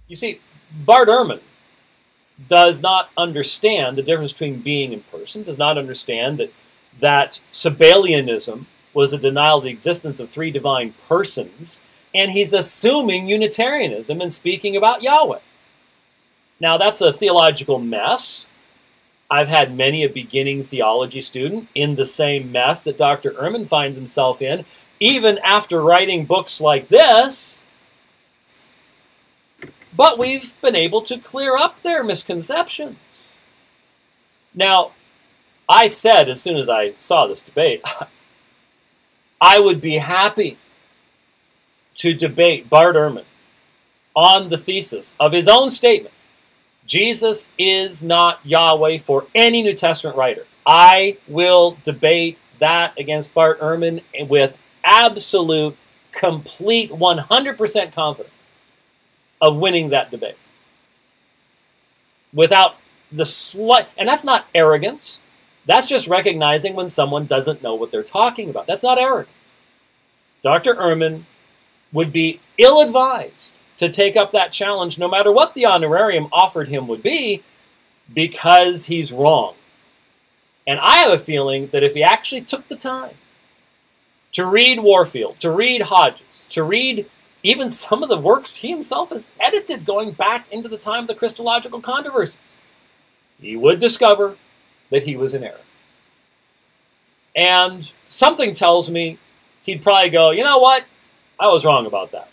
You see, Bart Ehrman does not understand the difference between being and person, does not understand that Sabellianism was a denial of the existence of three divine persons, and he's assuming Unitarianism and speaking about Yahweh. Now, that's a theological mess. I've had many a beginning theology student in the same mess that Dr. Ehrman finds himself in, even after writing books like this. But we've been able to clear up their misconceptions. Now, I said as soon as I saw this debate, I would be happy to debate Bart Ehrman on the thesis of his own statement, Jesus is not Yahweh, for any New Testament writer. I will debate that against Bart Ehrman with absolute, complete, 100% confidence of winning that debate. Without the slight, and that's not arrogance. That's just recognizing when someone doesn't know what they're talking about. That's not arrogance. Dr. Ehrman would be ill-advised to take up that challenge, no matter what the honorarium offered him would be, because he's wrong. And I have a feeling that if he actually took the time to read Warfield, to read Hodges, to read even some of the works he himself has edited going back into the time of the Christological controversies, he would discover that he was in error. And something tells me he'd probably go, you know what? I was wrong about that.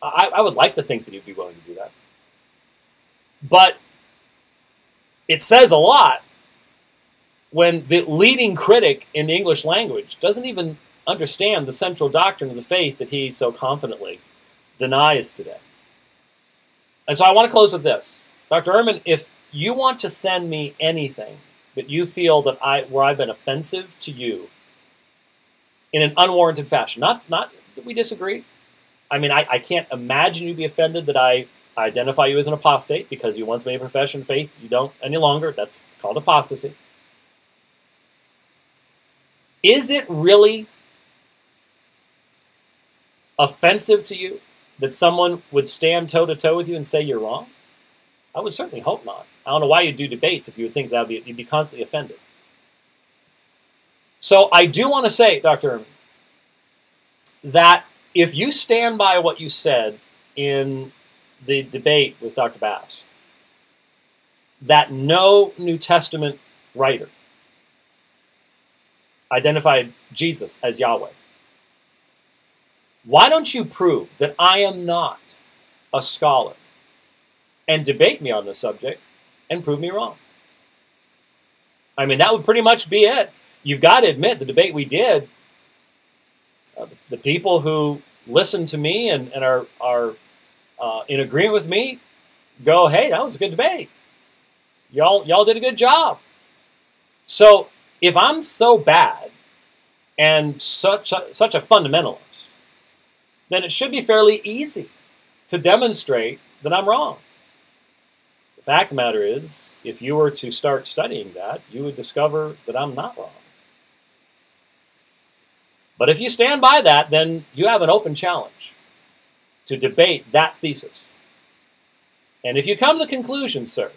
I would like to think that he'd be willing to do that. But it says a lot when the leading critic in the English language doesn't even understand the central doctrine of the faith that he so confidently denies today. And so I want to close with this. Dr. Ehrman, if you want to send me anything that you feel that where I've been offensive to you in an unwarranted fashion, not that we disagree. I mean, I can't imagine you'd be offended that I identify you as an apostate because you once made a profession of faith. You don't any longer. That's called apostasy. Is it really offensive to you that someone would stand toe-to-toe with you and say you're wrong? I would certainly hope not. I don't know why you'd do debates if you would think that you'd be constantly offended. So I do want to say, Dr. Ehrman, that if you stand by what you said in the debate with Dr. Bass, that no New Testament writer identified Jesus as Yahweh, why don't you prove that I am not a scholar and debate me on this subject and prove me wrong? I mean, that would pretty much be it. You've got to admit the debate we did, the people who listen to me and are in agreement with me go, hey, that was a good debate. Y'all did a good job. So if I'm so bad and such a fundamentalist, then it should be fairly easy to demonstrate that I'm wrong. The fact of the matter is, if you were to start studying that, you would discover that I'm not wrong. But if you stand by that, then you have an open challenge to debate that thesis. And if you come to the conclusion, sir,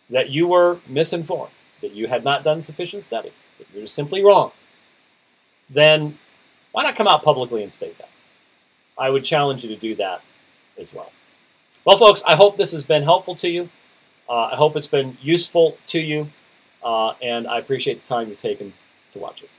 that you were misinformed, that you had not done sufficient study, that you're simply wrong, then why not come out publicly and state that? I would challenge you to do that as well. Well, folks, I hope this has been helpful to you. I hope it's been useful to you, and I appreciate the time you've taken to watch it.